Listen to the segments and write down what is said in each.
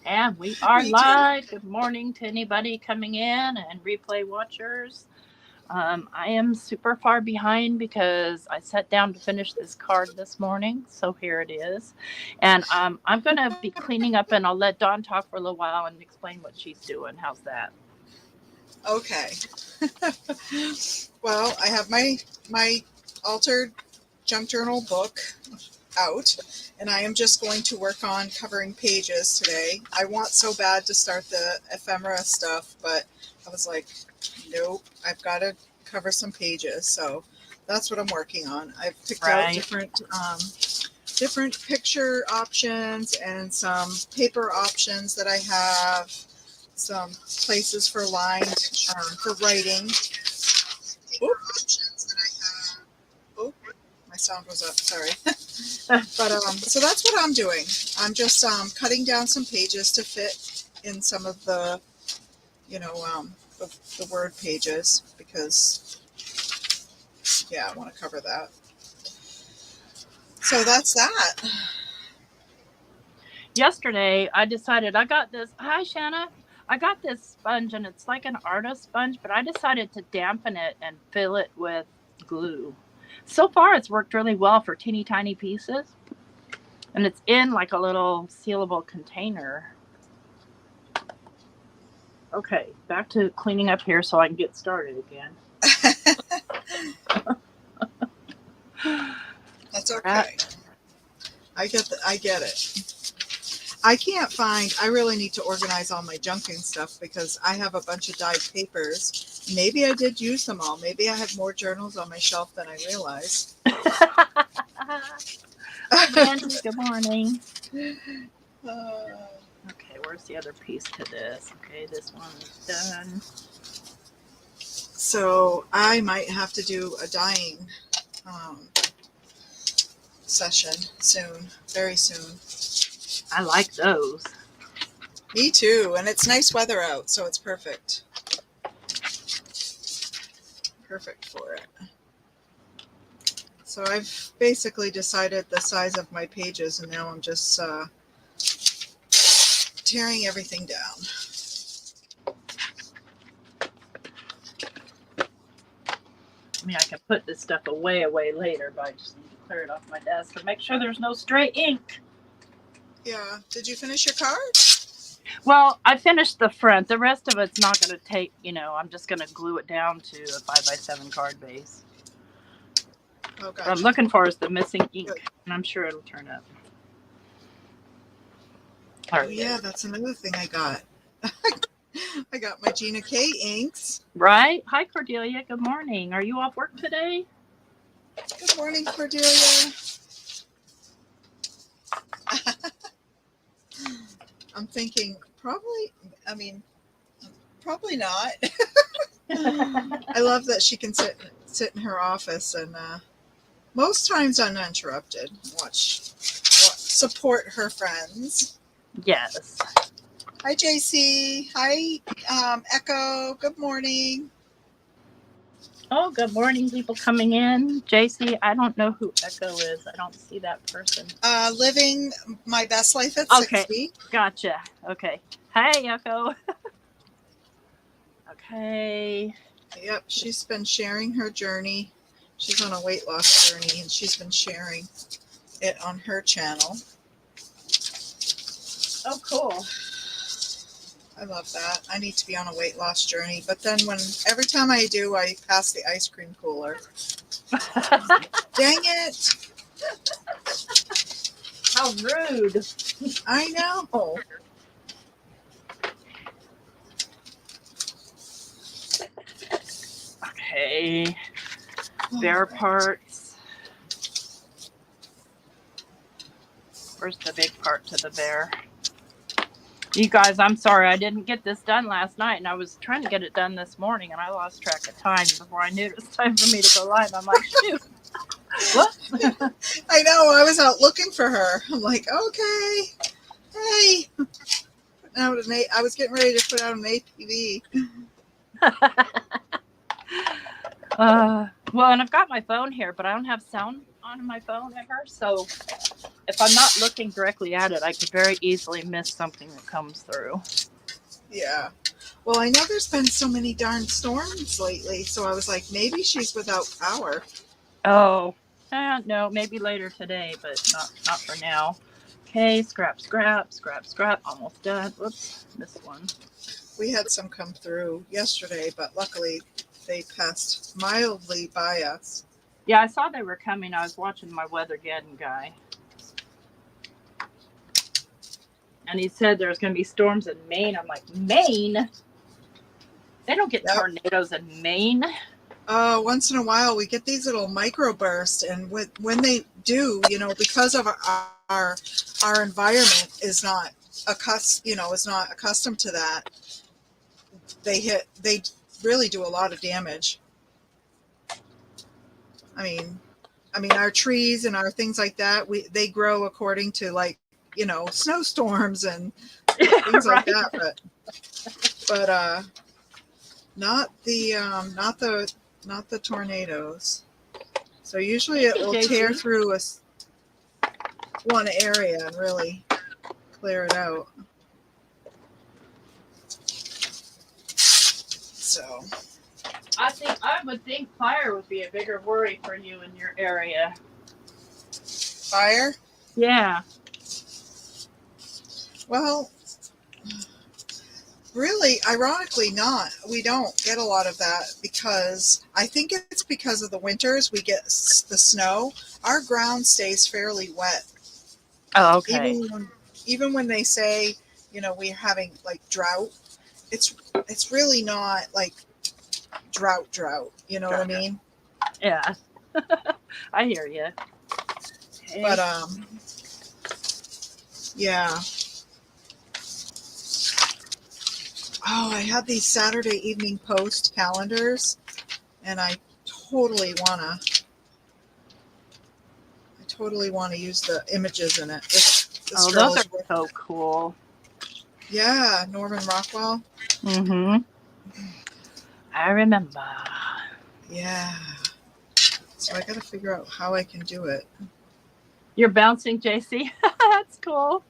And we are Me too. live. Good morning to anybody coming in and replay watchers. I am super far behind because I sat down to finish this card this morning. So here it is. And I'm going to be cleaning up, and I'll let Dawn talk for a little while and explain what she's doing. How's that? Okay. Well, I have my altered junk journal book out, and I am just going to work on covering pages today. I want so bad to start the ephemera stuff, but I was like, nope, I've got to cover some pages. So that's what I'm working on. I've picked out different picture options and some paper options that I have, some places for lined for writing. Oh, my sound was up, sorry. But so that's what I'm doing. I'm just cutting down some pages to fit in some of the, the word pages, because I want to cover that. So that's that. Yesterday, I decided I got this. Hi, Shanna. I got this sponge, and it's like an artist sponge, but I decided to dampen it and fill it with glue. So far, it's worked really well for teeny tiny pieces. And it's in like a little sealable container. Okay, back to cleaning up here so I can get started again. That's okay. I get it. I can't find, I really need to organize all my Junkin stuff because I have a bunch of dyed papers. Maybe I did use them all. Maybe I have more journals on my shelf than I realized. Good morning. Okay, where's the other piece to this? Okay, this one is done. So I might have to do a dyeing session soon, very soon. I like those. Me too, and it's nice weather out, so it's perfect. Perfect for it. So I've basically decided the size of my pages, and now I'm just tearing everything down. I mean, I can put this stuff away later, but I just need to clear it off my desk and make sure there's no stray ink. Yeah. Did you finish your card? Well, I finished the front. The rest of it's not going to take, I'm just going to glue it down to a 5x7 card base. Oh, gotcha. What I'm looking for is the missing ink, and I'm sure it'll turn up. Oh, yeah, that's another thing I got. I got my GinaK inks. Right? Hi, Cordelia. Good morning. Are you off work today? Good morning, Cordelia. I'm thinking probably not. I love that she can sit in her office and most times uninterrupted support her friends. Yes. Hi, JC. Hi, Echo. Good morning. Oh, good morning, people coming in. JC, I don't know who Echo is. I don't see that person. Living my best life at 60. Gotcha. Okay. Hey, Echo. Okay. Yep, she's been sharing her journey. She's on a weight loss journey, and she's been sharing it on her channel. Oh, cool. I love that. I need to be on a weight loss journey, but then every time I do, I pass the ice cream cooler. Dang it! How rude! I know. Okay. Bear parts. Where's the big part to the bear? You guys, I'm sorry, I didn't get this done last night, and I was trying to get it done this morning, and I lost track of time. Before I knew it was time for me to go live, I'm like, shoot. What? I know, I was out looking for her. I'm like, okay, hey. I was getting ready to put out an APV. Well, and I've got my phone here, but I don't have sound on my phone ever, so if I'm not looking directly at it, I could very easily miss something that comes through. Yeah. Well, I know there's been so many darn storms lately, so I was like, maybe she's without power. Oh, no, maybe later today, but not for now. Okay, scrap. Almost done. Whoops, missed one. We had some come through yesterday, but luckily they passed mildly by us. Yeah, I saw they were coming. I was watching my Weathergeddon guy. And he said there's going to be storms in Maine. I'm like, Maine? They don't get tornadoes in Maine. Once in a while we get these little microbursts, and when they do, because of our environment is not accustomed to that, they really do a lot of damage. I mean our trees and our things like that, they grow according to snowstorms and things like that, but not the tornadoes. So usually it will tear through one area and really clear it out. So I would think fire would be a bigger worry for you in your area. Fire? Yeah. Well, really, ironically not. We don't get a lot of that because I think it's because of the winters. We get the snow. Our ground stays fairly wet. Oh, okay. Even when they say, we're having like drought, it's really not like drought. You know what I mean? Yeah. I hear you. Okay. But yeah. Oh, I had these Saturday Evening Post calendars, and I totally wanna use the images in it. Those are so cool. Yeah, Norman Rockwell. Mm-hmm. I remember. Yeah. So I got to figure out how I can do it. You're bouncing, JC. That's cool.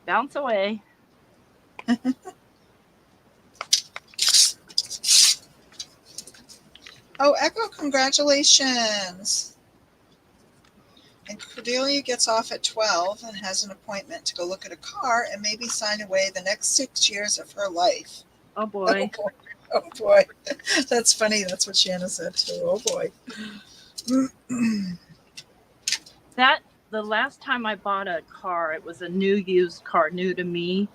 Bounce away. Oh, Echo, congratulations. And Cordelia gets off at 12 and has an appointment to go look at a car and maybe sign away the next 6 years of her life. Oh, boy. Oh, boy. That's funny. That's what Shanna said, too. Oh, boy. The last time I bought a car, it was a new used car, new to me.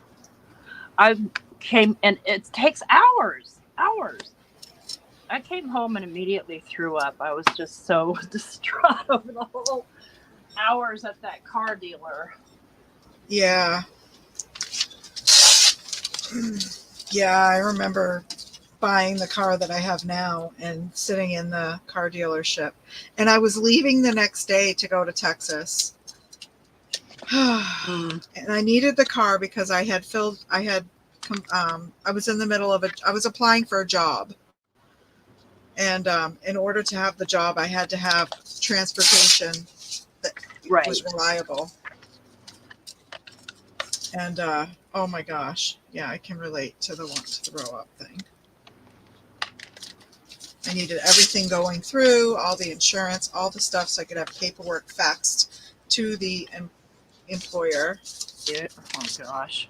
I came, and it takes hours. I came home and immediately threw up. I was just so distraught over the whole hours at that car dealer. Yeah. Yeah, I remember buying the car that I have now and sitting in the car dealership. And I was leaving the next day to go to Texas. And I needed the car because I was in the middle of I was applying for a job. And in order to have the job, I had to have transportation that was reliable. And oh my gosh, yeah, I can relate to the throw up thing. I needed everything going through, all the insurance, all the stuff, so I could have paperwork faxed to the employer. Yeah. Oh gosh.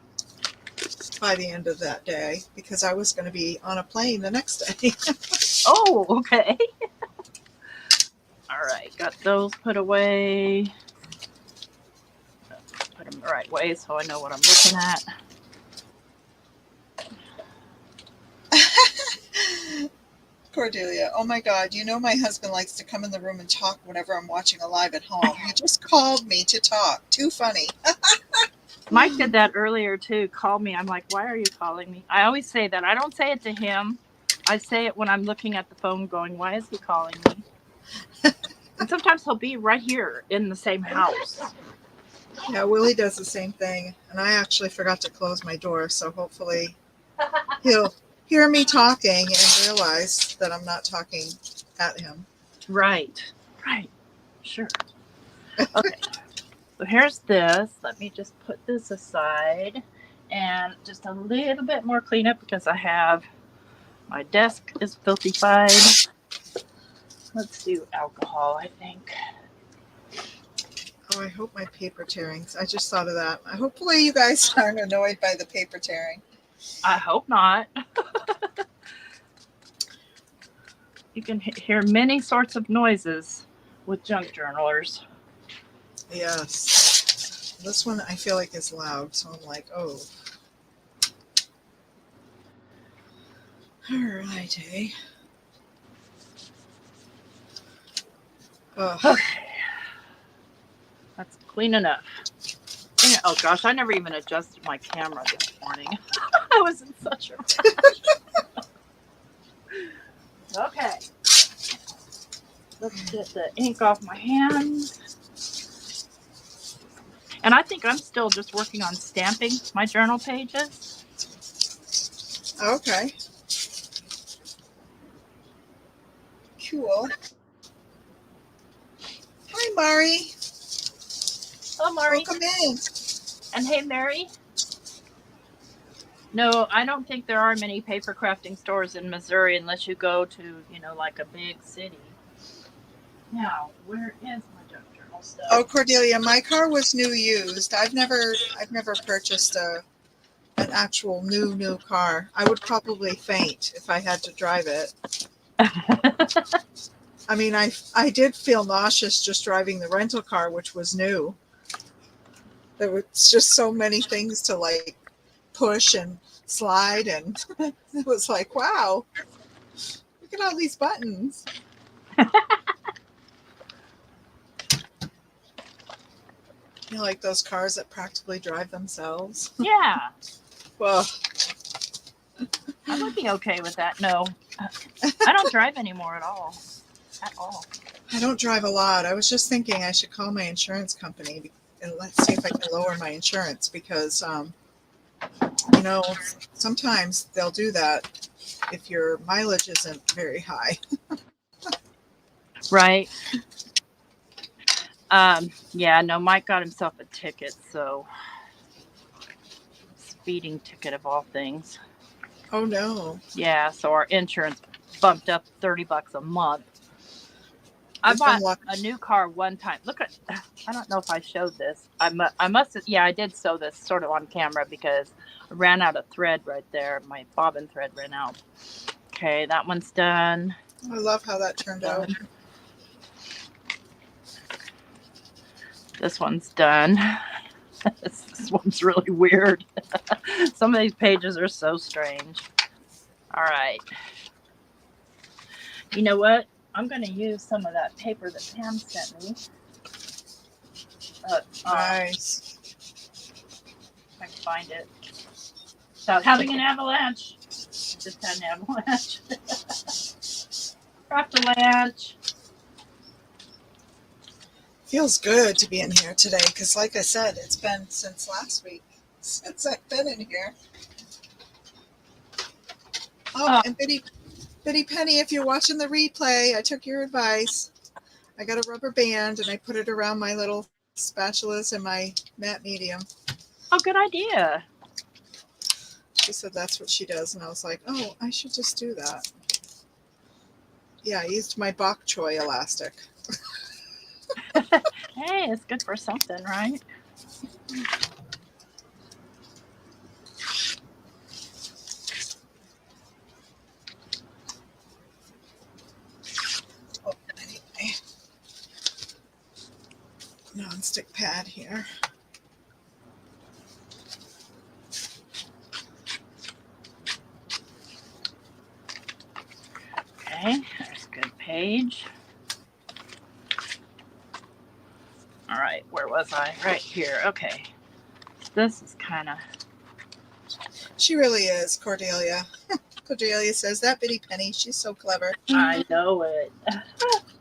By the end of that day, because I was going to be on a plane the next day. Oh, okay. All right, got those put away. Put them the right way so I know what I'm looking at. Cordelia, oh my God, my husband likes to come in the room and talk whenever I'm watching a live at home. He just called me to talk. Too funny. Mike did that earlier too. Called me. I'm like, why are you calling me? I always say that. I don't say it to him. I say it when I'm looking at the phone going, why is he calling me? And sometimes he'll be right here in the same house. Yeah, Willie does the same thing. And I actually forgot to close my door. So hopefully he'll hear me talking and realize that I'm not talking at him. Right. Sure. Okay. So here's this. Let me just put this aside and just a little bit more cleanup because I have my desk is filthy-fied. Let's do alcohol, I think. Oh, I hope my paper tearing. I just thought of that. Hopefully you guys aren't annoyed by the paper tearing. I hope not. You can hear many sorts of noises with junk journalers. Yes. This one I feel like is loud, so I'm like, oh. All righty. Okay. That's clean enough. Oh gosh, I never even adjusted my camera this morning. I was in such a rush. Okay. Let's get the ink off my hands. And I think I'm still just working on stamping my journal pages. Okay. Cool. Hi, Mari. Hello, Mari. Welcome in. And hey, Mary. No, I don't think there are many paper crafting stores in Missouri unless you go to, like a big city. Now, where is my junk journal stuff? Oh, Cordelia, my car was new used. I've never purchased an actual new car. I would probably faint if I had to drive it. I mean, I did feel nauseous just driving the rental car, which was new. There was just so many things to like push and slide, and it was like, wow, look at all these buttons. You know, like those cars that practically drive themselves. Yeah. Well, I would be okay with that. No, I don't drive anymore at all. At all. I don't drive a lot. I was just thinking I should call my insurance company and let's see if I can lower my insurance because, sometimes they'll do that if your mileage isn't very high. Right. Yeah, no, Mike got himself a ticket, so speeding ticket of all things. Oh no. Yeah, so our insurance bumped up $30 a month. I bought a new car one time. Look at, I don't know if I showed this. I must have, yeah, I did show this sort of on camera because I ran out of thread right there. My bobbin thread ran out. Okay, that one's done. I love how that turned out. This one's done. This one's really weird. Some of these pages are so strange. All right. You know what? I'm going to use some of that paper that Pam sent me. Nice. If I can find it. Without having an avalanche. Just had an avalanche. Craft-a-lanche. Feels good to be in here today because, like I said, it's been since last week since I've been in here. Oh, and Bitty Penny, if you're watching the replay, I took your advice. I got a rubber band and I put it around my little spatulas and my matte medium. Oh, good idea. She said that's what she does, and I was like, oh, I should just do that. Yeah, I used my bok choy elastic. Hey, it's good for something, right? Oh, anyway. Non-stick pad here. Okay, there's a good page. All right, where was I? Right here. Okay. This is kind of... She really is, Cordelia. Cordelia says, that Bitty Penny, she's so clever. I know it.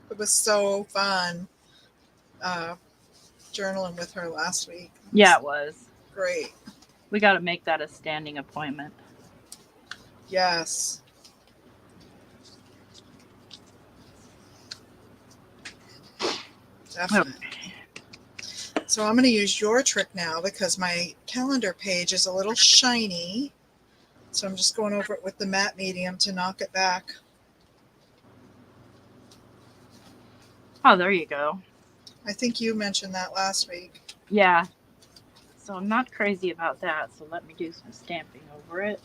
It was so fun journaling with her last week. Yeah, it was. Great. We got to make that a standing appointment. Yes. Definitely. Okay. So I'm going to use your trick now because my calendar page is a little shiny. So I'm just going over it with the matte medium to knock it back. Oh, there you go. I think you mentioned that last week. Yeah. So I'm not crazy about that. So let me do some stamping over it.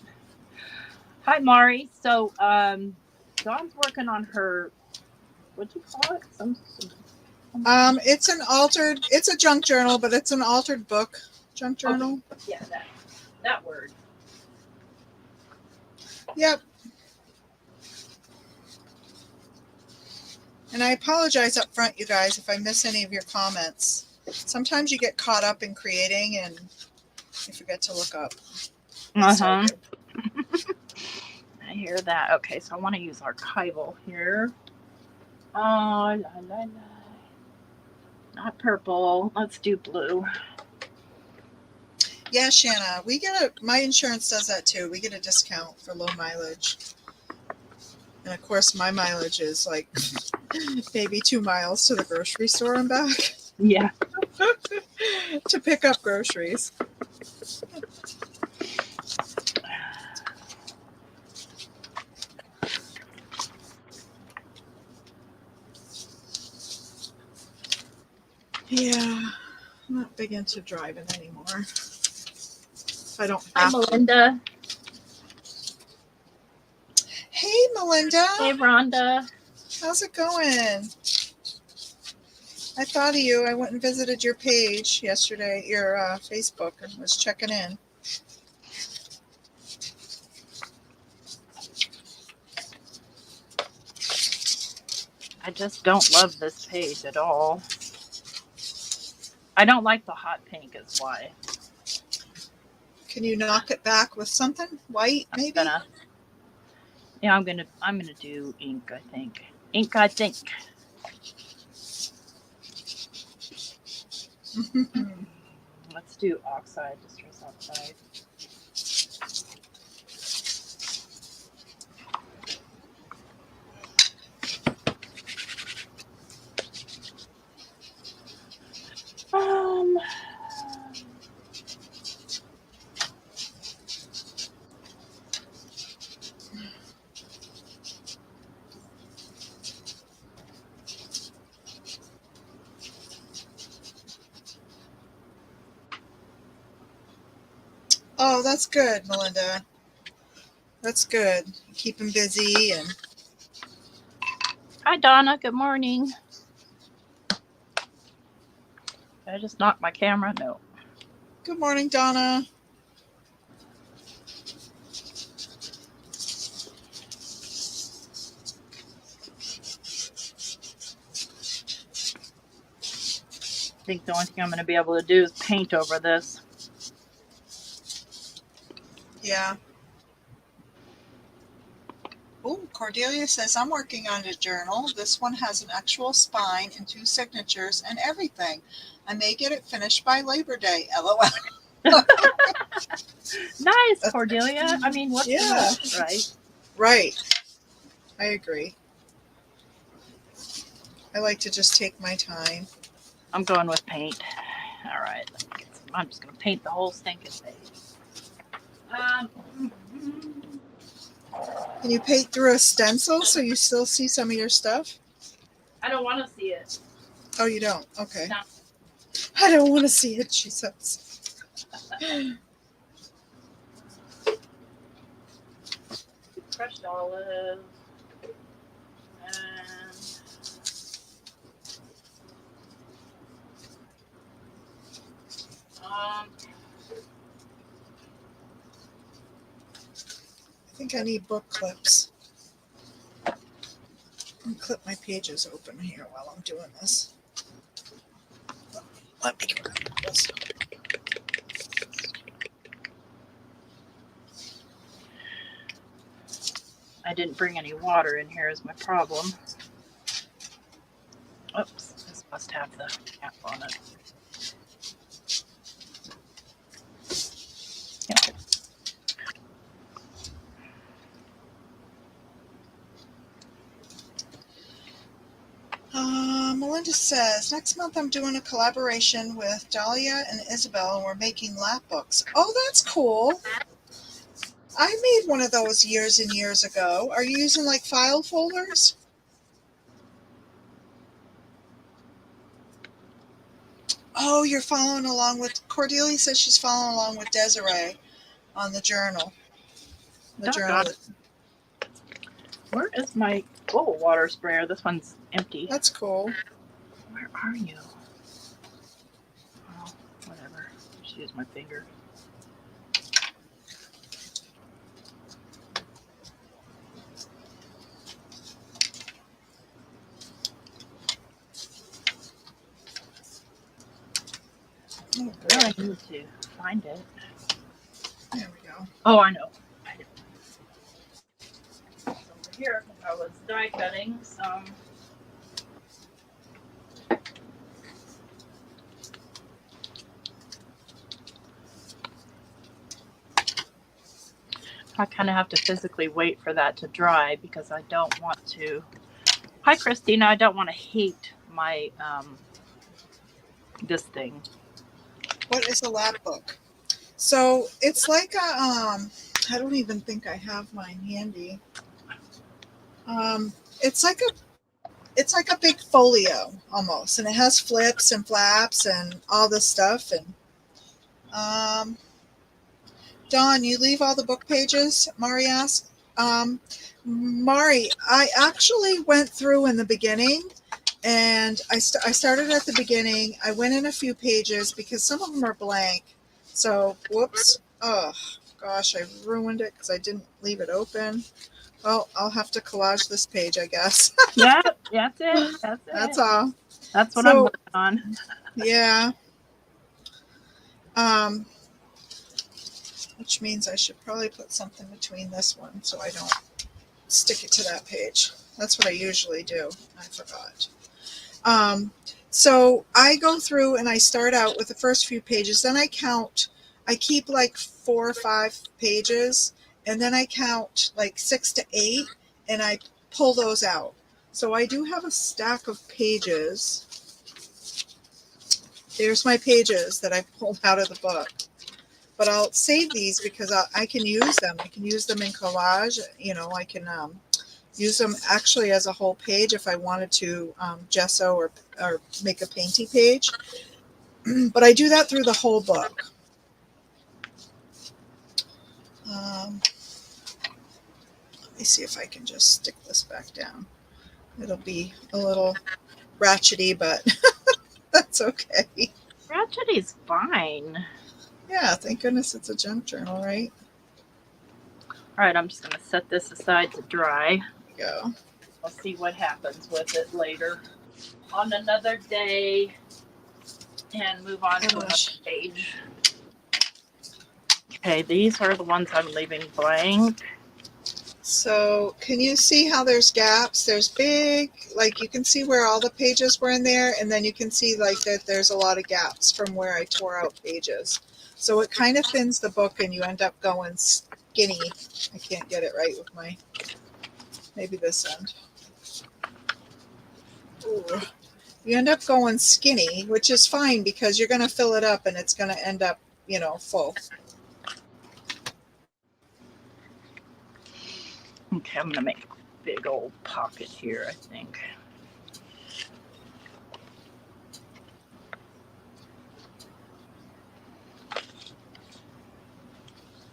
Hi, Mari. So Dawn's working on her, what'd you call it? It's a junk journal, but it's an altered book. Junk journal. Okay. Yeah, that word. Yep. And I apologize up front, you guys, if I miss any of your comments. Sometimes you get caught up in creating and you forget to look up. I hear that. Okay, so I want to use archival here. Oh, la, la, la. Not purple. Let's do blue. Yeah, Shanna, my insurance does that too. We get a discount for low mileage. And of course, my mileage is like maybe 2 miles to the grocery store and back. Yeah. To pick up groceries. Yeah, I'm not big into driving anymore. I don't Hi, have Melinda. Hey, Melinda. Hey, Rhonda. How's it going? I thought of you. I went and visited your page yesterday, your Facebook, and was checking in. I just don't love this page at all. I don't like the hot pink is why. Can you knock it back with something? White, maybe? I'm gonna do ink, I think. Ink, I think. Let's do oxide, distress oxide. Oh, that's good, Melinda. That's good. Keep him busy and. Hi, Donna. Good morning. Did I just knock my camera? No. Good morning, Donna. I think the only thing I'm going to be able to do is paint over this. Yeah. Oh, Cordelia says, I'm working on a journal. This one has an actual spine and 2 signatures and everything. I may get it finished by Labor Day. LOL. Nice, Cordelia. I mean, what's the rush, right? Right. I agree. I like to just take my time. I'm going with paint. All right. I'm just going to paint the whole stinking page. Can you paint through a stencil so you still see some of your stuff? I don't want to see it. Oh, you don't? Okay. No. I don't want to see it, she says. Crushed olive. And I think I need book clips. I'll clip my pages open here while I'm doing this. Let me grab this. I didn't bring any water in here is my problem. Oops, this must have the cap on it. Yeah. Melinda says, next month I'm doing a collaboration with Dahlia and Isabel, and we're making lap books. Oh, that's cool. I made one of those years and years ago. Are you using like file folders? Oh, you're following along with, Cordelia says she's following along with Desiree on the journal. The journal. Where is my water sprayer? This one's empty. That's cool. Where are you? Oh, whatever. Just use my finger. Oh, I need to find it. There we go. Oh, I know. Over here, I was die cutting some. I kind of have to physically wait for that to dry because I don't want to. Hi, Christina. I don't want to heat my this thing. What is a lap book? So it's like a I don't even think I have mine handy. It's like a big folio almost, and it has flips and flaps and all this stuff. And Dawn, you leave all the book pages? Mari asked. Mari, I actually went through in the beginning, and I started at the beginning. I went in a few pages because some of them are blank. So, whoops. Oh, gosh, I ruined it because I didn't leave it open. Well, I'll have to collage this page, I guess. Yeah, that's it. That's it. That's all. That's what I'm working on. Yeah. Which means I should probably put something between this one so I don't stick it to that page. That's what I usually do. I forgot. So I go through and I start out with the first few pages. Then I count. I keep like 4 or 5 pages, and then I count like 6 to 8, and I pull those out. So I do have a stack of pages. There's my pages that I pulled out of the book. But I'll save these because I can use them. I can use them in collage. You know, I can use them actually as a whole page if I wanted to gesso or make a painty page. But I do that through the whole book. Let me see if I can just stick this back down. It'll be a little ratchety, but that's okay. Ratchety's fine. Yeah, thank goodness it's a junk journal, right? All right, I'm just going to set this aside to dry. There you go. I'll see what happens with it later on another day and move on to another page. Okay, these are the ones I'm leaving blank. So can you see how there's gaps? There's big, like you can see where all the pages were in there, and then you can see like that there's a lot of gaps from where I tore out pages. So it kind of thins the book and you end up going skinny. I can't get it right with my, maybe this end. Ooh. You end up going skinny, which is fine because you're going to fill it up and it's going to end up, you know, full. Okay, I'm going to make a big old pocket here, I think.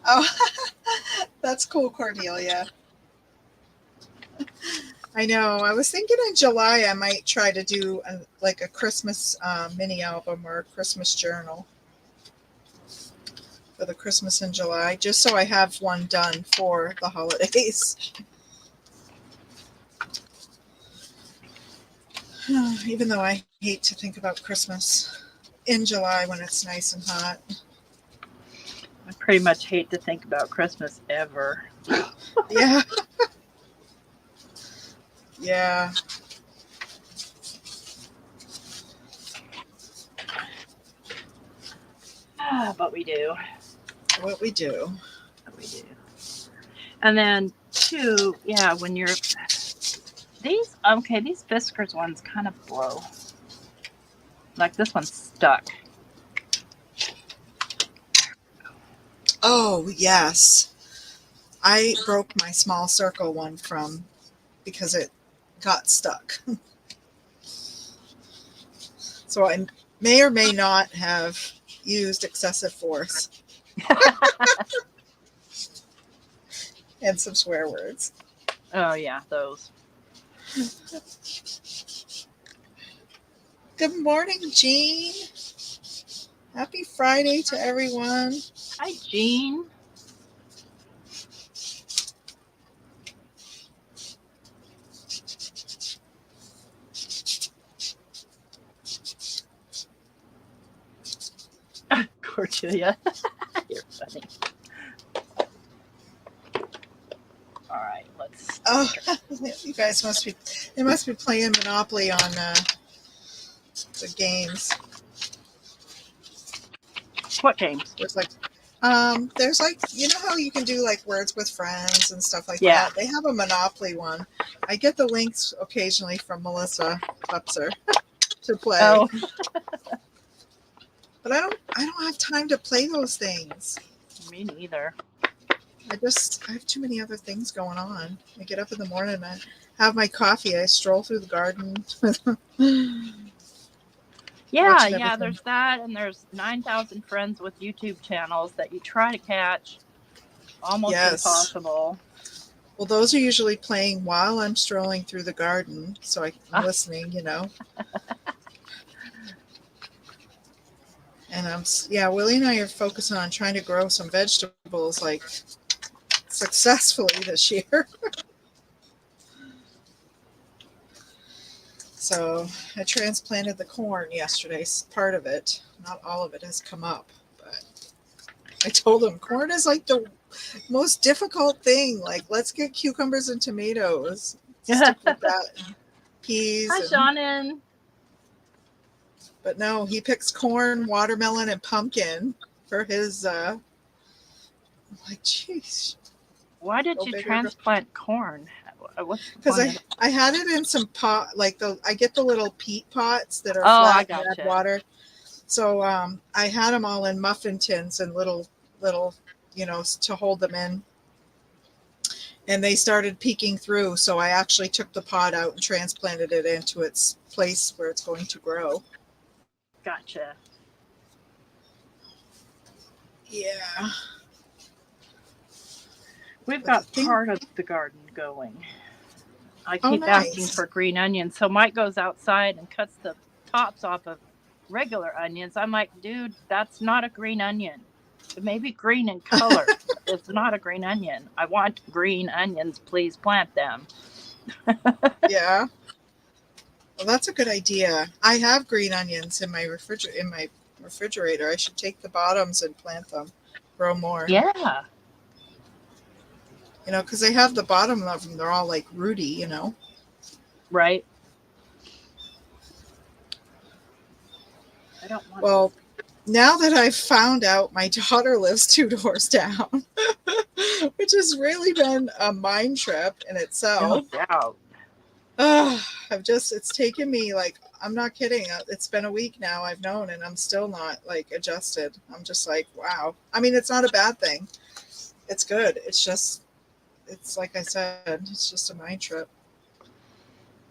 Oh, that's cool, Cordelia. I know. I was thinking in July I might try to do like a Christmas mini album or a Christmas journal for the Christmas in July, just so I have one done for the holidays. Even though I hate to think about Christmas in July when it's nice and hot. I pretty much hate to think about Christmas ever. Yeah. Yeah. But we do. What we do. What we do. And then two, yeah, when you're these Fiskars ones kind of blow. Like this one's stuck. Oh, yes. I broke my small circle one because it got stuck. So I may or may not have used excessive force and some swear words. Oh, yeah, those. Good morning, Jean. Happy Friday to everyone. Hi, Jean. Cordelia. You're funny. All right, let's. Oh, you guys must be playing Monopoly on the games. What games? There's like, you know how you can do like words with friends and stuff like Yeah. that? They have a Monopoly one. I get the links occasionally from Melissa Klepser to play. Oh. But I don't have time to play those things. Me neither. I have too many other things going on. I get up in the morning and I have my coffee. I stroll through the garden. Yeah, there's that, and there's 9,000 friends with YouTube channels that you try to catch. Almost impossible. Well, those are usually playing while I'm strolling through the garden, so I'm listening, you know. And Willie and I are focusing on trying to grow some vegetables like successfully this year. So I transplanted the corn yesterday, part of it. Not all of it has come up, but I told him corn is like the most difficult thing. Like, let's get cucumbers and tomatoes. Stick with that. And peas. Hi, Shannon. But no, he picks corn, watermelon, and pumpkin for his. I'm like, jeez. Why did you transplant corn? Because I had it in some pot, like I get the little peat pots that are flat and add water. So I had them all in muffin tins and little, you know, to hold them in. And they started peeking through, so I actually took the pot out and transplanted it into its place where it's going to grow. Gotcha. Yeah. We've got part of the garden going. I keep asking for green onions. So Mike goes outside and cuts the tops off of regular onions. I'm like, dude, that's not a green onion. It may be green in color. It's not a green onion. I want green onions. Please plant them. Yeah. Well, that's a good idea. I have green onions in my refrigerator. I should take the bottoms and plant them. Grow more. Yeah. You know, because they have the bottom of them. They're all like rooty, you know. Right. I don't want. Well, now that I've found out my daughter lives 2 doors down, which has really been a mind trip in itself. No doubt. It's taken me, like, I'm not kidding. It's been a week now I've known, and I'm still not like adjusted. I'm just like, wow. I mean, it's not a bad thing. It's good. It's like I said, it's just a mind trip.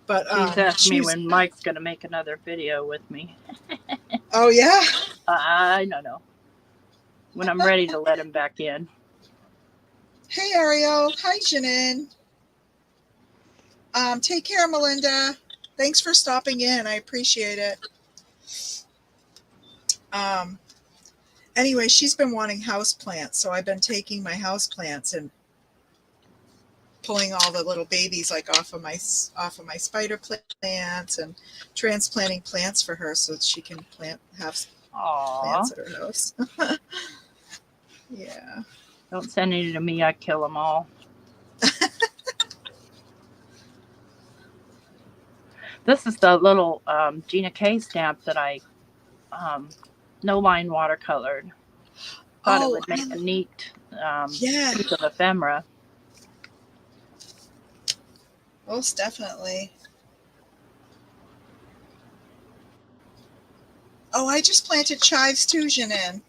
But she's asked me when Mike's going to make another video with me. Oh, yeah? I don't know. When I'm ready to let him back in. Hey, Ariel. Hi, Janin. Take care, Melinda. Thanks for stopping in. I appreciate it. Anyway, she's been wanting house plants, so I've been taking my house plants and pulling all the little babies like off of my spider plants and transplanting plants for her so that she can have plants at her house. Yeah. Don't send any to me. I kill them all. This is the little GinaK stamp that I no line watercolored. Thought it would make a neat piece of ephemera. Most definitely. Oh, I just planted chives too, Janin.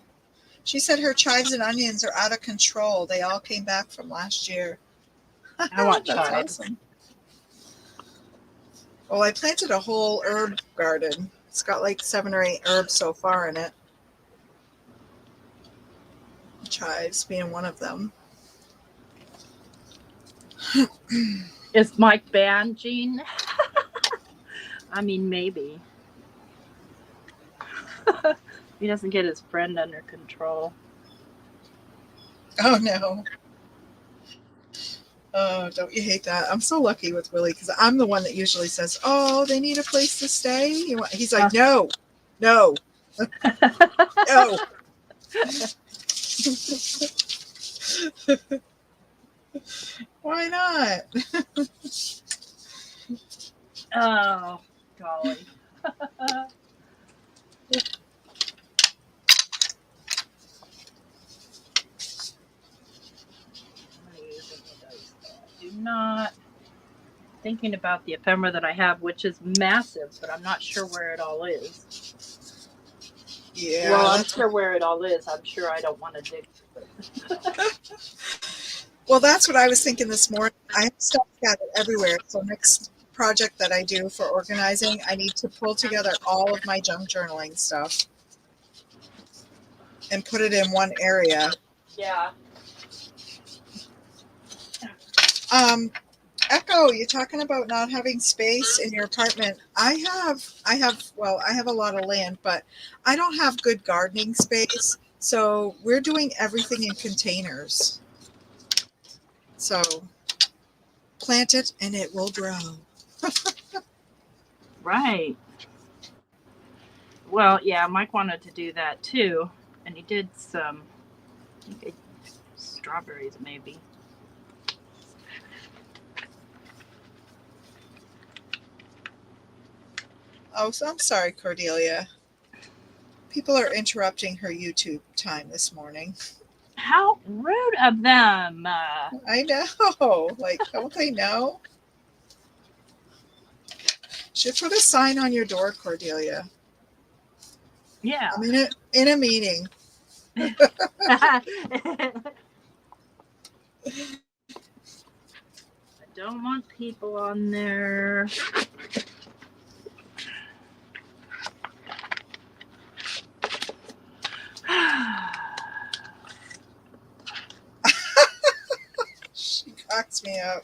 She said her chives and onions are out of control. They all came back from last year. I want That's chives. awesome. Well, I planted a whole herb garden. It's got like 7 or 8 herbs so far in it. Chives being one of them. Is Mike banned, Gene? I mean, maybe. He doesn't get his friend under control. Oh, no. Oh, don't you hate that? I'm so lucky with Willie because I'm the one that usually says, oh, they need a place to stay. He's like, no. No. Why not? Oh, golly. Do not. Thinking about the ephemera that I have, which is massive, but I'm not sure where it all is. Yeah. Well, I'm sure where it all is. I'm sure I don't want to dig. Well, that's what I was thinking this morning. I have stuff scattered everywhere. So next project that I do for organizing, I need to pull together all of my junk journaling stuff and put it in one area. Yeah. Echo, you're talking about not having space in your apartment. I have a lot of land, but I don't have good gardening space. So we're doing everything in containers. So plant it and it will grow. Right. Well, yeah, Mike wanted to do that too. And he did some strawberries, maybe. Oh, so I'm sorry, Cordelia. People are interrupting her YouTube time this morning. How rude of them. I know. Like, don't they know? Should put a sign on your door, Cordelia. Yeah. I'm in a meeting. I don't want people on there. She cracks me up.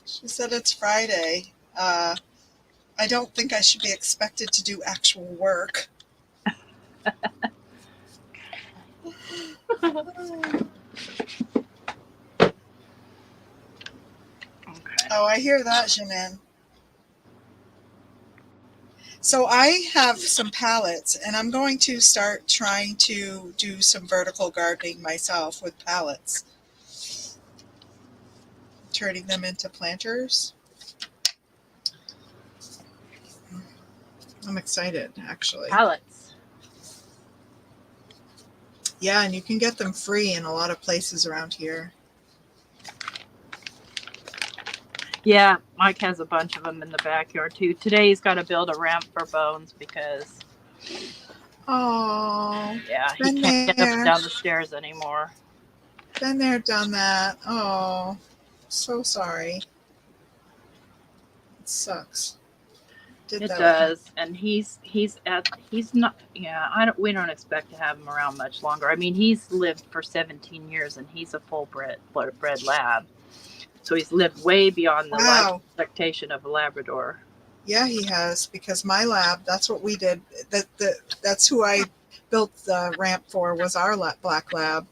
She said it's Friday. I don't think I should be expected to do actual work. Okay. Oh, I hear that, Janin. So I have some pallets, and I'm going to start trying to do some vertical gardening myself with pallets. Turning them into planters. I'm excited, actually. Pallets. Yeah, and you can get them free in a lot of places around here. Yeah, Mike has a bunch of them in the backyard too. Today he's got to build a ramp for Bones because Oh, yeah, he can't get up and down the stairs anymore. Been there, done that. Oh, so sorry. It sucks. It does, and he's not. Yeah, we don't expect to have him around much longer. I mean, he's lived for 17 years, and he's a full bred lab. So he's lived way beyond the life expectation of a Labrador. Yeah, he has, because my lab, that's what we did. That's who I built the ramp for, was our black lab.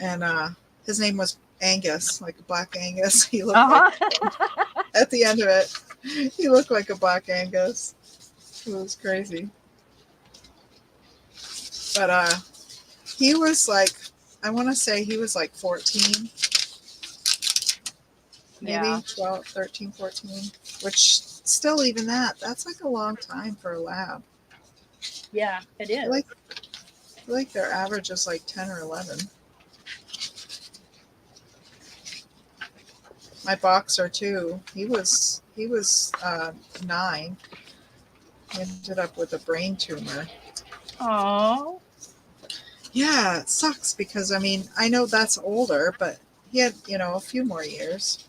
And his name was Angus, like a black Angus. He looked like, at the end of it, he looked like a black Angus. It was crazy. But he was like, I want to say he was like 14. Maybe 12, 13, 14, which still even that's like a long time for a lab. Yeah, it is. I feel like their average is like 10 or 11. My boxer too. He was 9. ended up with a brain tumor. Oh. Yeah, it sucks because, I mean, I know that's older, but he had, a few more years.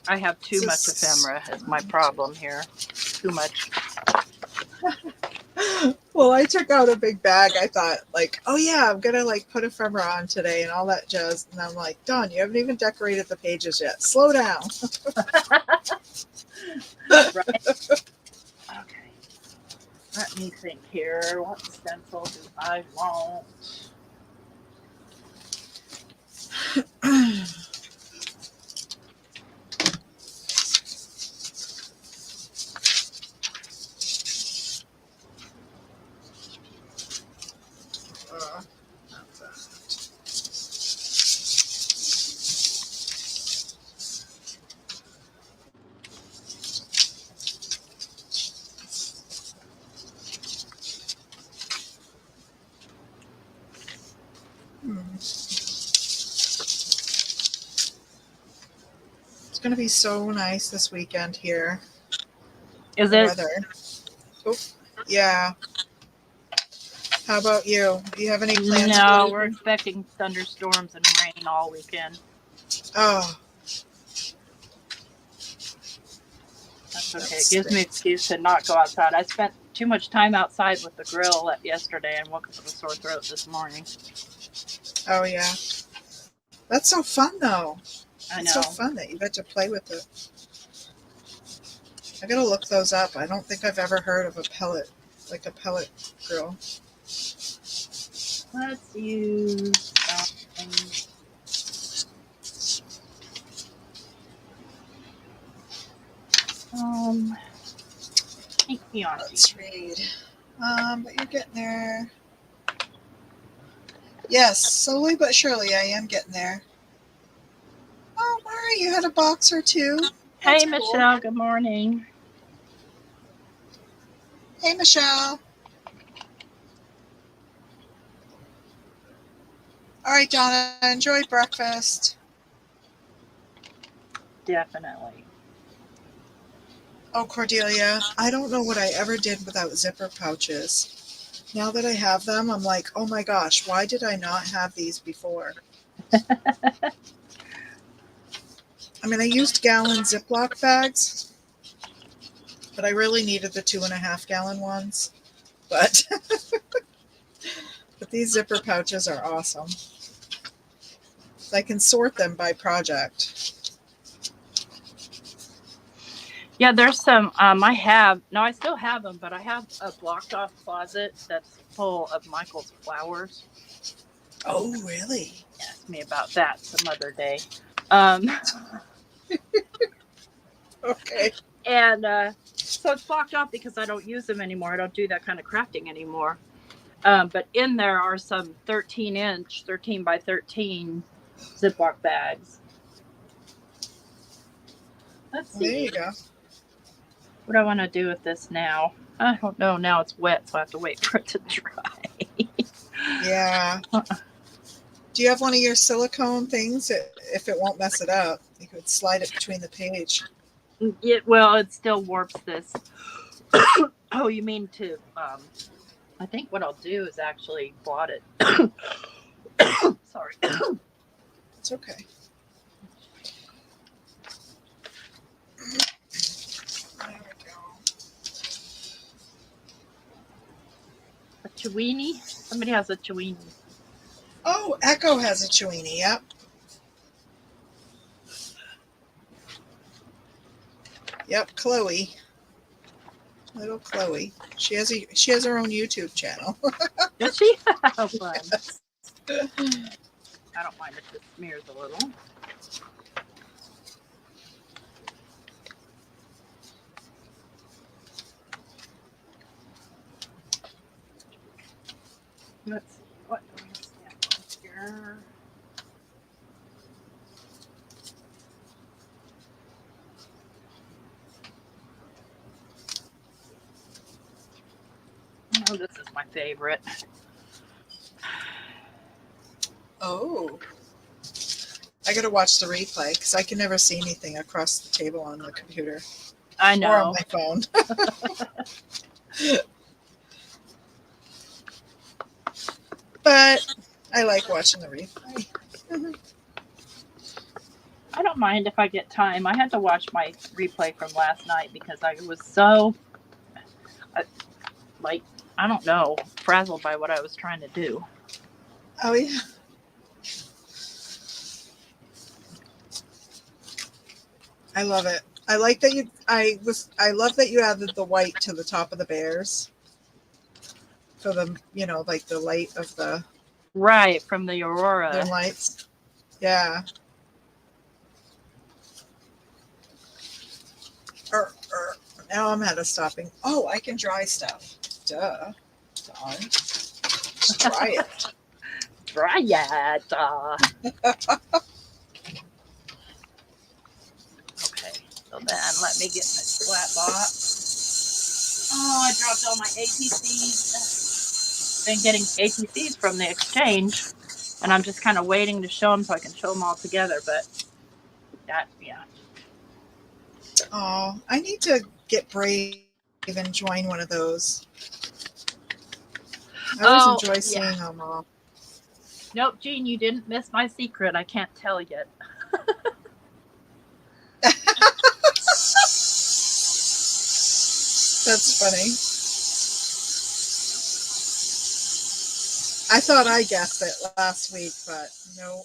I have too much ephemera is my problem here. Too much. Well, I took out a big bag. I thought, like, oh yeah, I'm gonna put ephemera on today and all that jazz. And I'm like, Dawne, you haven't even decorated the pages yet. Slow down. Right. Okay. Let me think here. What stencil do I want? It's gonna be so nice this weekend here. Is the it? Weather. Oh, yeah. How about you? Do you have any plans? No, we're expecting thunderstorms and rain all weekend. Oh. That's okay. It gives me an excuse to not go outside. I spent too much time outside with the grill yesterday and woke up with a sore throat this morning. Oh, yeah. That's so fun, though. I know. It's so fun that you get to play with it. I gotta look those up. I don't think I've ever heard of a pellet grill. Let's use Let's read. But you're getting there. Yes, slowly but surely I am getting there. Oh, Mari, you had a box or two. Hey, Michelle. Good morning. Hey, Michelle. All right, Donna, enjoy breakfast. Definitely. Oh, Cordelia, I don't know what I ever did without zipper pouches. Now that I have them, I'm like, oh my gosh, why did I not have these before? I mean, I used gallon Ziploc bags, but I really needed the 2.5 gallon ones. But, but these zipper pouches are awesome. I can sort them by project. Yeah, there's some, I still have them, but I have a blocked off closet that's full of Michael's flowers. Oh, really? Ask me about that some other day. Okay. And so it's blocked off because I don't use them anymore. I don't do that kind of crafting anymore. But in there are some 13 by 13 Ziploc bags. Let's see. There you go. What do I want to do with this now? I don't know. Now it's wet, so I have to wait for it to dry. Yeah. Do you have one of your silicone things? If it won't mess it up, you could slide it between the page. It still warps this. Oh, you mean to? I think what I'll do is actually blot it. Sorry. It's okay. There we go. A Chewini? Somebody has a Chewini. Oh, Echo has a Chewini. Yep. Yep, Chloe. Little Chloe. She has her own YouTube channel. Does she? How fun. Yes. I don't mind if it smears a little. Let's see. What do we stand on here? Oh, this is my favorite. Oh. I got to watch the replay because I can never see anything across the table on the computer I or on know. my phone. But I like watching the replay. I don't mind if I get time. I had to watch my replay from last night because I was so, like, I don't know, frazzled by what I was trying to do. Oh yeah. I love it. I like that I love that you added the white to the top of the bears. For the, like the light of the Right, from the Aurora. their lights. Yeah. Now I'm at a stopping. Oh, I can dry stuff. Duh. Darn. Just dry it. Dry it. Okay, so then let me get my flat box. Oh, I dropped all my ATCs. Been getting ATCs from the exchange, and I'm just kind of waiting to show them so I can show them all together. But that, yeah. Oh, I need to get brave and join one of those. I always enjoy seeing them all. Nope, Jean, you didn't miss my secret. I can't tell yet. That's funny. I thought I guessed it last week, but no.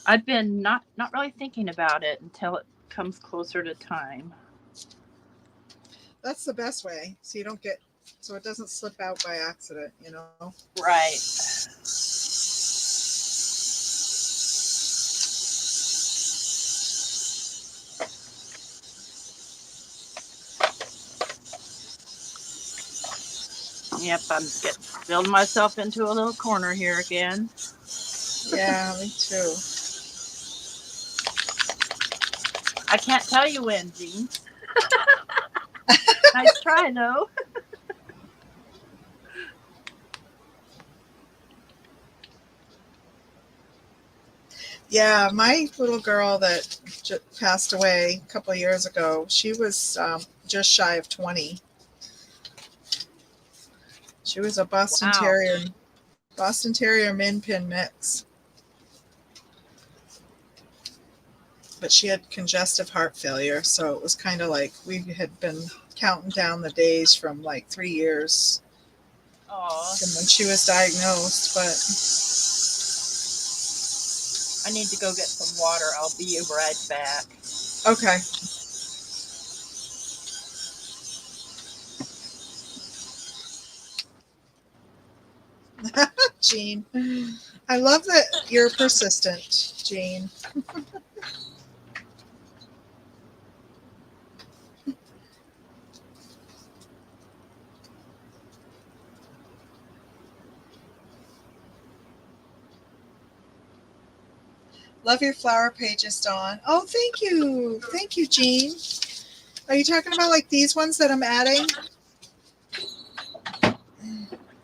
I've been not really thinking about it until it comes closer to time. That's the best way, so it doesn't slip out by accident, Right. Yep, I'm building myself into a little corner here again. Yeah, me too. I can't tell you when, Jean. Nice try, though. Yeah, my little girl that passed away a couple of years ago, she was just shy of 20. She was a Boston Terrier Min Pin mix. But she had congestive heart failure, so it was kind of like we had been counting down the days from like 3 years from when she was diagnosed. But I need to go get some water. I'll be right back. Okay. Jean, I love that you're persistent, Jean. Love your flower pages, Dawne. Oh, thank you. Thank you, Jean. Are you talking about like these ones that I'm adding?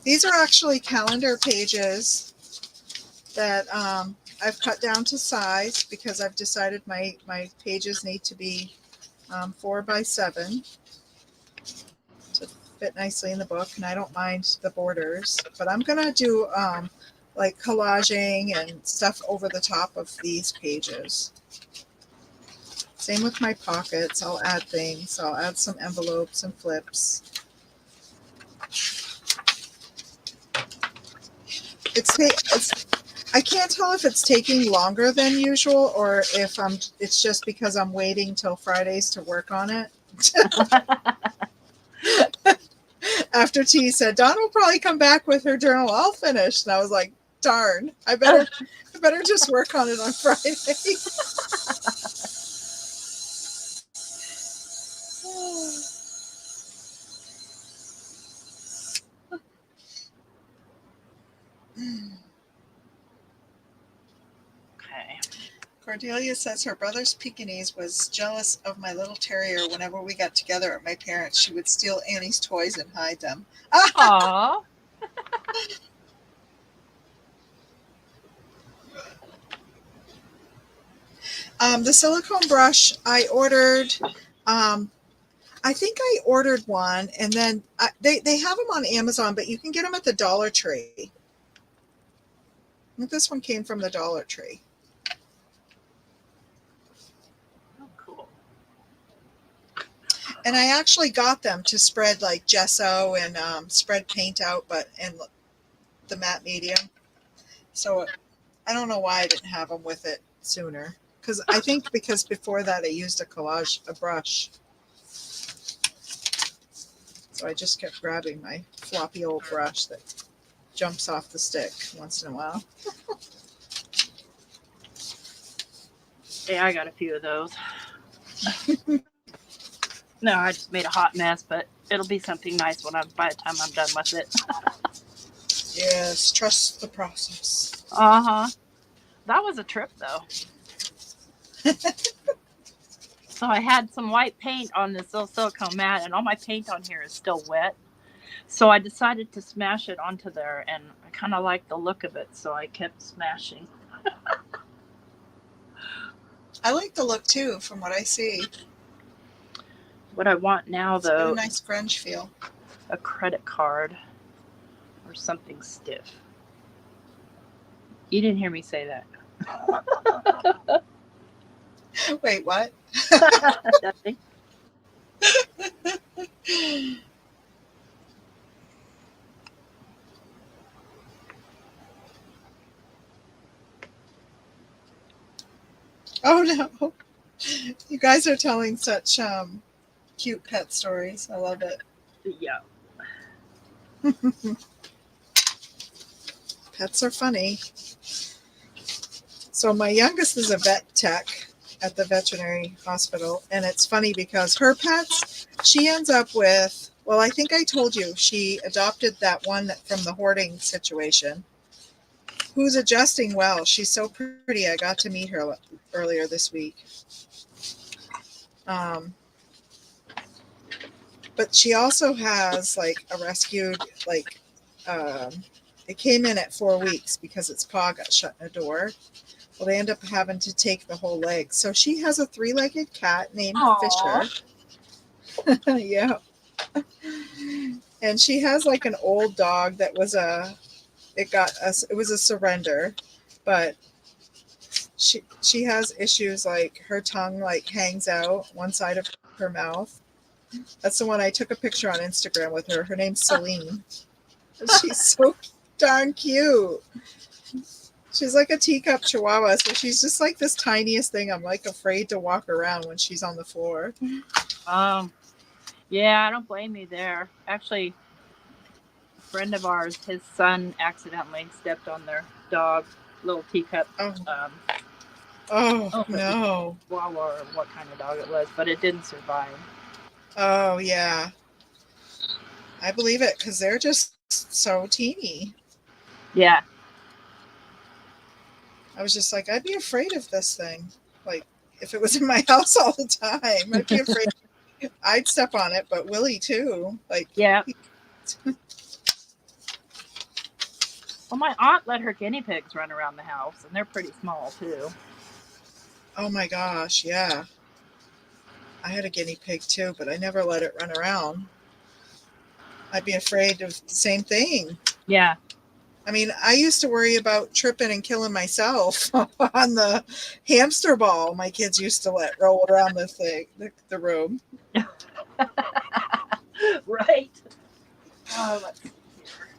These are actually calendar pages that I've cut down to size because I've decided my pages need to be 4 by 7 to fit nicely in the book, and I don't mind the borders, but I'm going to do like collaging and stuff over the top of these pages. Same with my pockets. I'll add things. I'll add some envelopes and flips. I can't tell if it's taking longer than usual or if it's just because I'm waiting till Fridays to work on it. After T said, Dawne will probably come back with her journal all finished. And I was like, darn, I better just work on it on Friday. Okay. Cordelia says her brother's Pekingese was jealous of my little terrier. Whenever we got together at my parents', she would steal Annie's toys and hide them. Aww. The silicone brush I ordered. I think I ordered one, and then they have them on Amazon, but you can get them at the Dollar Tree. I think this one came from the Dollar Tree. Oh, cool. And I actually got them to spread like gesso and spread paint out, but in the matte medium. So I don't know why I didn't have them with it sooner. Because I think because before that I used a brush. So I just kept grabbing my floppy old brush that jumps off the stick once in a while. Yeah, I got a few of those. No, I just made a hot mess, but it'll be something nice by the time I'm done with it. Yes, trust the process. Uh-huh. That was a trip, though. So I had some white paint on this little silicone mat, and all my paint on here is still wet. So I decided to smash it onto there, and I kind of like the look of it, so I kept smashing. I like the look, too, from what I see. What I want now, It's got though, a nice grunge feel. a credit card or something stiff. You didn't hear me say that. Wait, what? Nothing. Oh, no. You guys are telling such cute pet stories. I love it. Yeah. Pets are funny. So my youngest is a vet tech at the veterinary hospital, and it's funny because her pets, she ends up with, well, I think I told you, she adopted that one from the hoarding situation, who's adjusting well. She's so pretty. I got to meet her earlier this week. But she also has like a rescued, like, it came in at 4 weeks because its paw got shut in a door. Well, they end up having to take the whole leg. So she has a 3-legged cat named Aww. Fisher. Yeah. And she has like an old dog that was it was a surrender, but she has issues like her tongue like hangs out one side of her mouth. That's the one I took a picture on Instagram with her. Her name's Celine. She's so darn cute. She's like a teacup chihuahua, so she's just like this tiniest thing. I'm like afraid to walk around when she's on the floor. Yeah, I don't blame you there. Actually, a friend of ours, his son accidentally stepped on their dog, little teacup. Oh no. Chihuahua or what kind of dog it was, but it didn't survive. Oh yeah. I believe it because they're just so teeny. Yeah. I was just like, I'd be afraid of this thing. Like, if it was in my house all the time, I'd be afraid. I'd step on it, but Willie too. Like, yeah. Well, my aunt let her guinea pigs run around the house, and they're pretty small too. Oh my gosh, yeah. I had a guinea pig too, but I never let it run around. I'd be afraid of the same thing. Yeah. I mean, I used to worry about tripping and killing myself on the hamster ball my kids used to let roll around the room. Right. Oh, let's see here.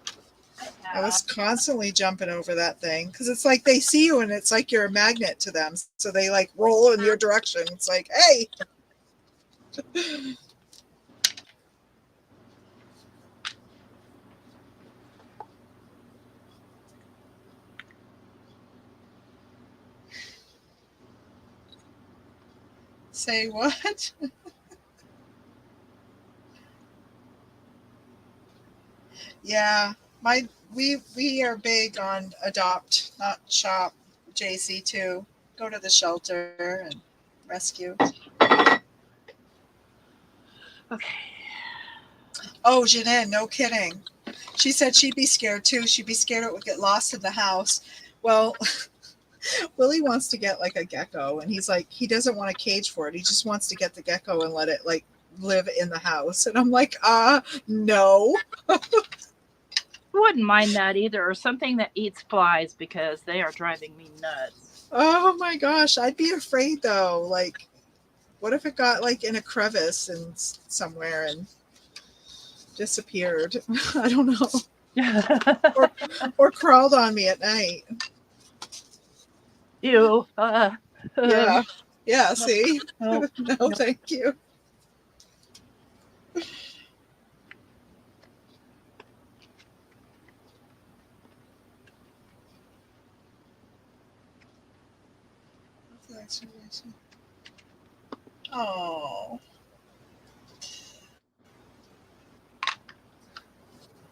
I was constantly jumping over that thing because it's like they see you and it's like you're a magnet to them. So they like roll in your direction. It's like, hey. Say what? Yeah, we are big on adopt, not shop. JC too. Go to the shelter and rescue. Okay. Oh, Jeanette, no kidding. She said she'd be scared too. She'd be scared it would get lost in the house. Well, Willie wants to get like a gecko, and he's like, he doesn't want a cage for it. He just wants to get the gecko and let it like live in the house. And I'm like, no. Wouldn't mind that either, or something that eats flies, because they are driving me nuts. Oh my gosh, I'd be afraid though. Like, what if it got like in a crevice and somewhere and disappeared? I don't know. or crawled on me at night. Ew. Yeah. See, No, no, thank you. Oh.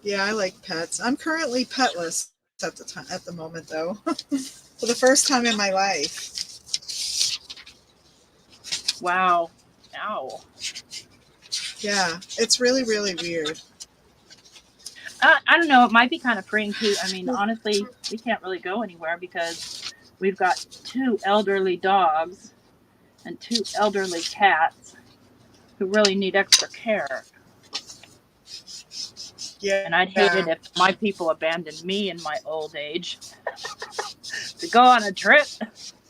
Yeah, I like pets. I'm currently petless at the moment though. For the first time in my life. Wow. Ow. Yeah, it's really, really weird. I don't know. It might be kind of freeing too. I mean, honestly, we can't really go anywhere because we've got 2 elderly dogs and 2 elderly cats who really need extra care. Yeah. And I'd hate it if my people abandoned me in my old age to go on a trip.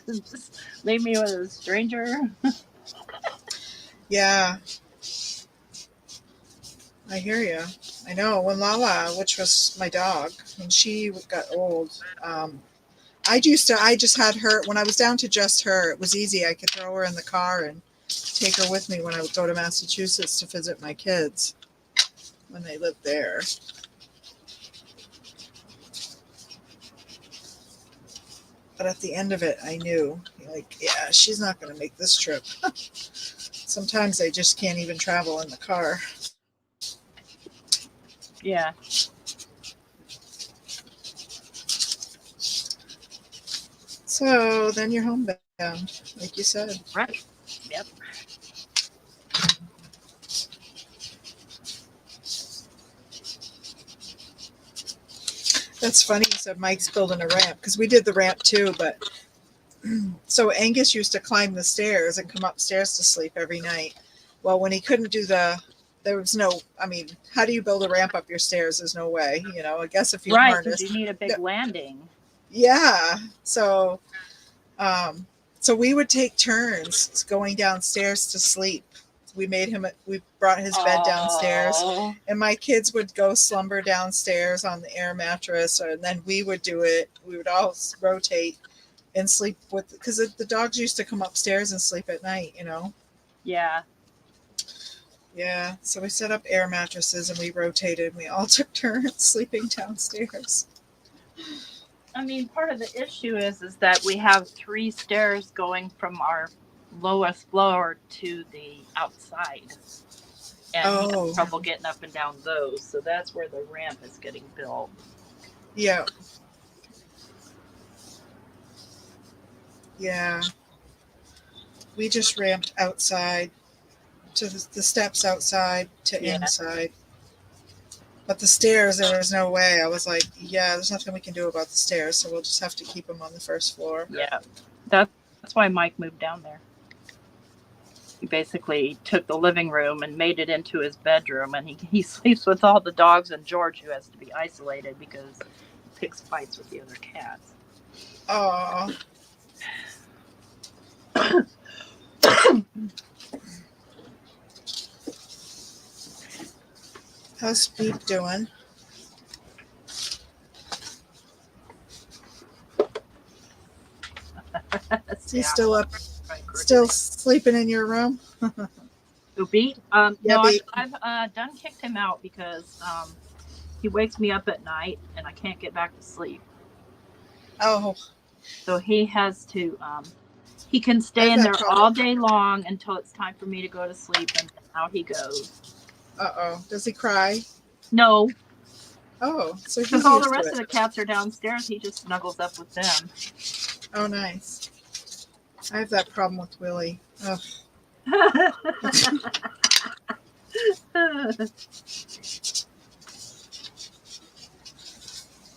Just leave me with a stranger. Yeah. I hear you. I know. When Lala, which was my dog, when she got old, I just had her, when I was down to just her, it was easy. I could throw her in the car and take her with me when I would go to Massachusetts to visit my kids when they lived there. But at the end of it, I knew, like, yeah, she's not going to make this trip. Sometimes they just can't even travel in the car. Yeah. So then you're homebound, like you said. Right. Yep. That's funny you said Mike's building a ramp, because we did the ramp too, but so Angus used to climb the stairs and come upstairs to sleep every night. Well, when he couldn't do there was no, I mean, how do you build a ramp up your stairs? There's no way, I guess if you Right, because you need a big landing. Yeah. So we would take turns going downstairs to sleep. We brought his bed downstairs, and my kids would go slumber downstairs on the air mattress, and then we would do it. We would all rotate and sleep because the dogs used to come upstairs and sleep at night, Yeah. Yeah, so we set up air mattresses and we rotated. We all took turns sleeping downstairs. I mean, part of the issue is that we have 3 stairs going from our lowest floor to the outside. And we have trouble getting up and down those. So that's where the ramp is getting built. Yeah. Yeah. We just ramped outside to the steps outside to inside. But the stairs, there was no way. I was like, yeah, there's nothing we can do about the stairs, so we'll just have to keep them on the first floor. Yeah. That's why Mike moved down there. He basically took the living room and made it into his bedroom, and he sleeps with all the dogs and George, who has to be isolated because he picks fights with the other cats. Oh. How's Beep doing? He's still up, still sleeping in your room? Who, Beep? Yeah, no, Beep. I've done kicked him out because he wakes me up at night and I can't get back to sleep. Oh. So he has to, he can stay in there all day long until it's time for me to go to sleep, and then out he goes. Uh-oh. Does he cry? No. Oh, so he's Because all the used to rest it. of the cats are downstairs, he just snuggles up with them. Oh, nice. I have that problem with Willie. Ugh.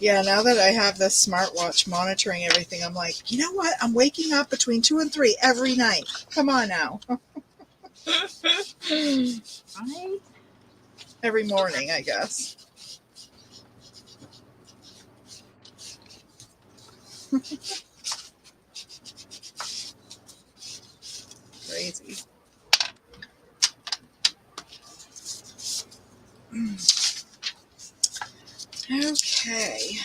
Yeah, now that I have this smartwatch monitoring everything, I'm like, you know what? I'm waking up between 2 and 3 every night. Come on now. Right? Every morning, I guess. Crazy. Okay.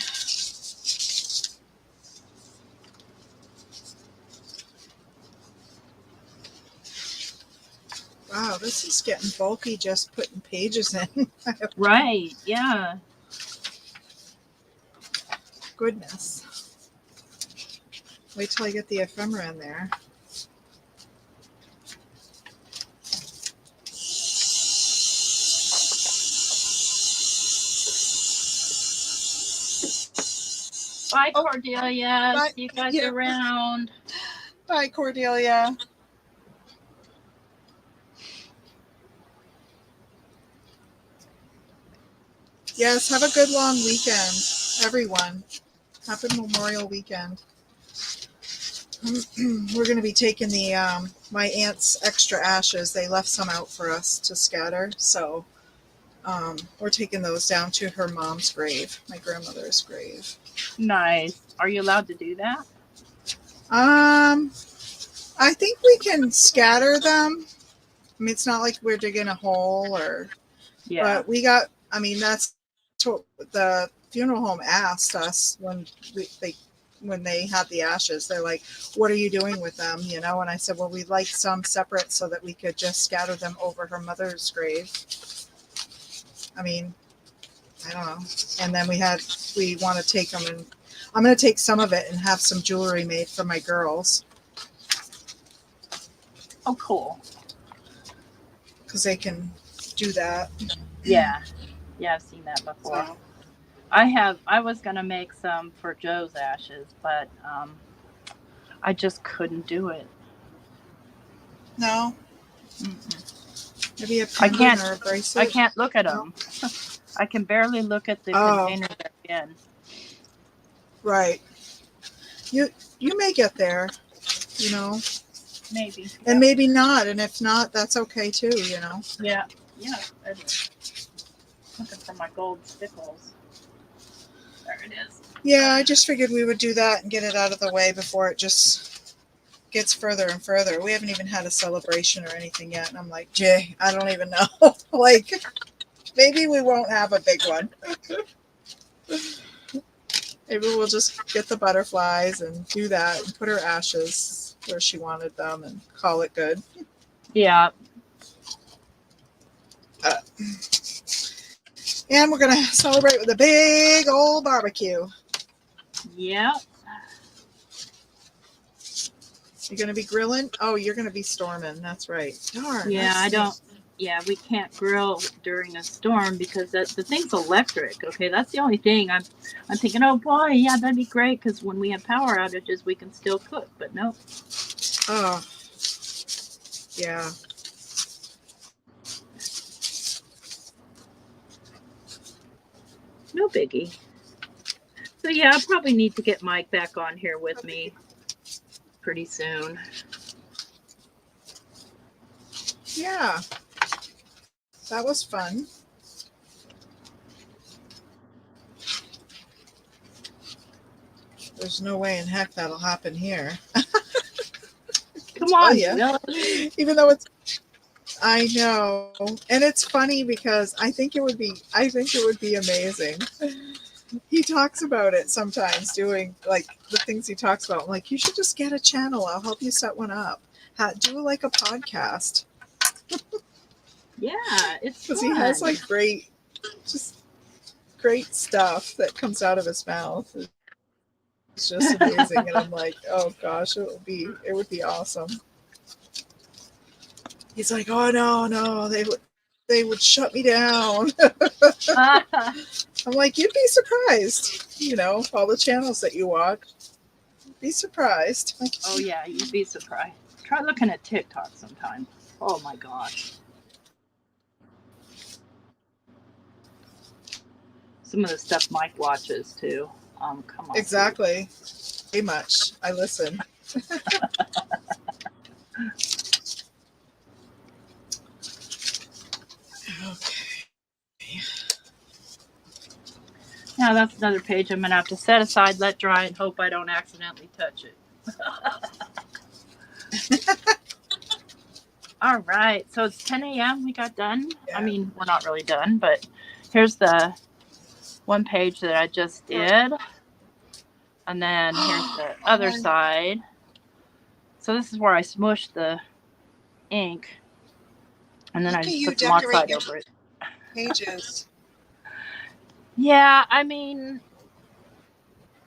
Wow, this is getting bulky just putting pages in. Right. Yeah. Goodness. Wait till I get the ephemera in there. Bye, Oh, Cordelia. bye. See you guys Yeah. around. Bye, Cordelia. Yes, have a good long weekend, everyone. Happy Memorial Weekend. We're going to be taking the my aunt's extra ashes. They left some out for us to scatter, so we're taking those down to her mom's grave, my grandmother's grave. Nice. Are you allowed to do that? I think we can scatter them. I mean, it's not like we're digging a hole or. Yeah. But we got. I mean, that's what the funeral home asked us when they had the ashes. They're like, "What are you doing with them?" You know, and I said, "Well, we'd like some separate so that we could just scatter them over her mother's grave." I mean, I don't know. And then we want to take them, and I'm going to take some of it and have some jewelry made for my girls Oh, cool. because they can do that. Yeah. Yeah, I've seen that before. So, I was gonna make some for Joe's ashes, but I just couldn't do it. no, Mm-mm. maybe a pendant or a bracelet. I can't look at them. I can barely look at the container they're in. Right. You may get there, you know. Maybe. Yeah. And maybe not, and if not, that's okay too, you know. Yeah. Yeah. I'm looking for my gold stickles. There it is. Yeah, I just figured we would do that and get it out of the way before it just gets further and further. We haven't even had a celebration or anything yet, and I'm like, Jay, I don't even know. Like, maybe we won't have a big one. Maybe we'll just get the butterflies and do that and put her ashes where she wanted them and call it good. Yeah. And we're going to celebrate with a big old barbecue. Yeah. You're going to be grilling? Oh, you're going to be storming. That's right. Darn. Yeah, I don't. Yeah, we can't grill during a storm because the thing's electric. Okay, that's the only thing. I'm thinking, oh boy, yeah, that'd be great because when we have power outages, we can still cook. But no. Oh, yeah. No biggie. So yeah, I probably need to get Mike back on here with me pretty soon. Yeah. That was fun. There's no way in heck that'll happen here. Come on, really? Even though it's, I know, and it's funny because I think it would be amazing. He talks about it sometimes, doing like the things he talks about. I'm like, you should just get a channel. I'll help you set one up. Do like a podcast. Yeah, it's because he has like great stuff that comes out of his mouth. It's just amazing, and I'm like, oh gosh, it would be awesome. He's like, oh no, they would shut me down. I'm like, you'd be surprised, you know, all the channels that you watch. Be surprised. Oh yeah, you'd be surprised. Try looking at TikTok sometime. Oh my gosh. some of the stuff Mike watches too. Come on. Exactly. Very much. I listen. Okay. Now that's another page I'm gonna have to set aside, let dry, and hope I don't accidentally touch it. All right, so it's 10 a.m. We got done. Yeah. I mean, we're not really done, but here's the one page that I just did. And then here's the other side. So this is where I smushed the ink. And then I just put some oxide over it. Pages. Yeah, I mean,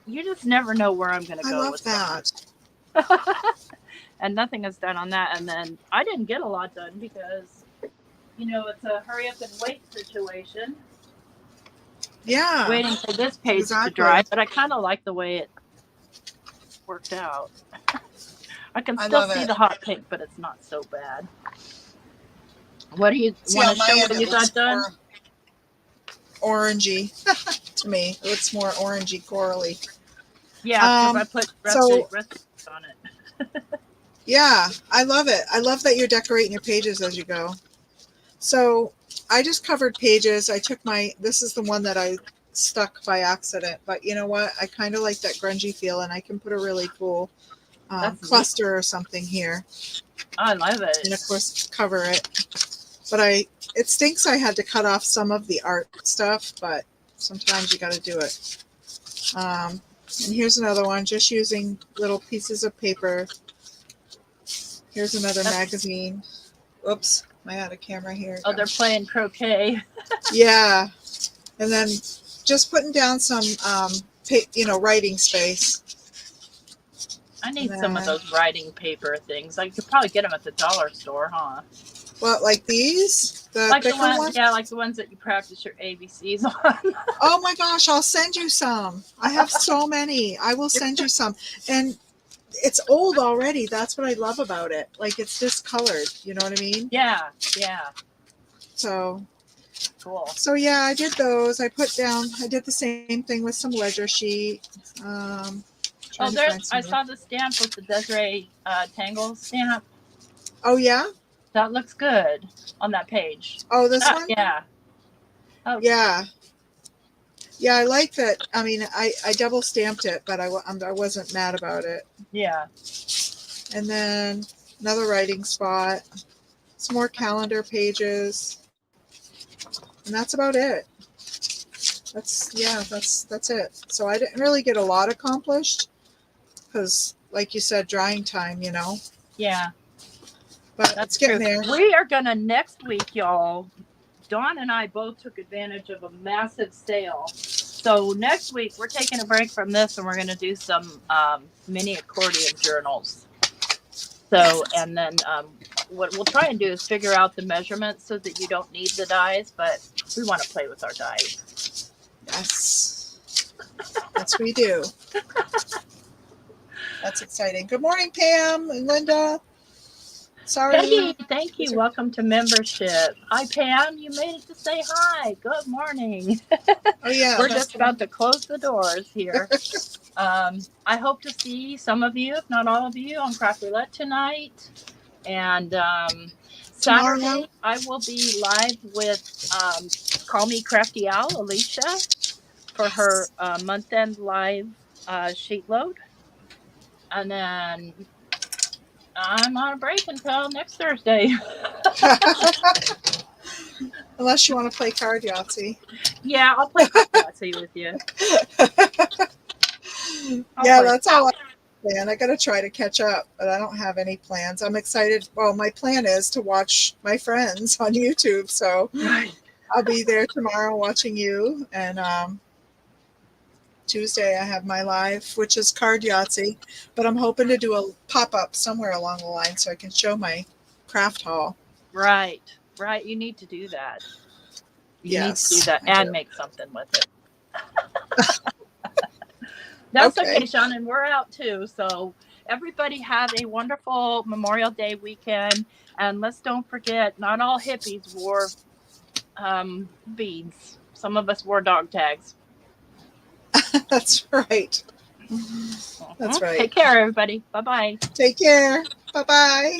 you just never know where I'm going to go. I love with that. And nothing is done on that. And then I didn't get a lot done because, you know, it's a hurry up and wait situation. Yeah. Waiting for this page to dry. But I kind of like the way it worked out. I can still see the hot pink, but it's not so bad. What do you want to show what you got done? Orangey to me. It looks more orangey, corally. Yeah, because I put recipes on it. Yeah, I love it. I love that you're decorating your pages as you go. So I just covered pages. I took this is the one that I stuck by accident, but you know what? I kind of like that grungy feel, and I can put a really cool cluster or something here. I love it. And of course, cover it. But it stinks I had to cut off some of the art stuff, but sometimes you got to do it. And here's another one, just using little pieces of paper. Here's another magazine. Oops, I had a camera here. Oh, they're playing croquet. Yeah. And then just putting down some, writing space. I need some of those writing paper things. I could probably get them at the dollar store, huh? What, like these? Like the ones, yeah, like the ones that you practice your ABCs on. Oh my gosh, I'll send you some. I have so many. I will send you some. And it's old already. That's what I love about it. Like, it's discolored. You know what I mean? Yeah, yeah. So cool. So yeah, I did those. I did the same thing with some ledger sheet. I saw the stamp with the Desiree Tangle stamp. Oh yeah? That looks good on that page. Oh, this one? Yeah. Oh. Yeah. Yeah, I like that. I mean, I double stamped it, but I wasn't mad about it. Yeah. And then another writing spot, some more calendar pages, and that's about it. That's it. So I didn't really get a lot accomplished because, like you said, drying time, you know. Yeah. But that's getting there. We are gonna next week, y'all. Dawne and I both took advantage of a massive sale. So next week we're taking a break from this and we're going to do some mini accordion journals. So, and then what we'll try and do is figure out the measurements so that you don't need the dies, but we want to play with our dies. Yes. That's what we do. That's exciting. Good morning, Pam and Linda. Sorry. Thank you. Welcome to membership. Hi, Pam. You made it to say hi. Good morning. Oh, yeah. We're just about to close the doors here. I hope to see some of you, if not all of you, on Craft Roulette tonight. And Saturday, I will be live with Call Me Crafty Owl, Alicia, for her month-end live sheet load. And then I'm on a break until next Thursday. Unless you want to play card Yahtzee. Yeah, I'll play card Yahtzee with you. That's all I plan. I got to try to catch up, but I don't have any plans. I'm excited. Well, my plan is to watch my friends on YouTube. So I'll be there tomorrow watching you. And Tuesday I have my live, which is card Yahtzee, but I'm hoping to do a pop-up somewhere along the line so I can show my craft haul. Right. You need to do that. You need to do that and make something with it. That's okay, Sean, and we're out too. So everybody have a wonderful Memorial Day weekend, and let's don't forget, not all hippies wore beads. some of us wore dog tags. That's right. That's right. Take care, everybody. Bye-bye. Take care. Bye-bye.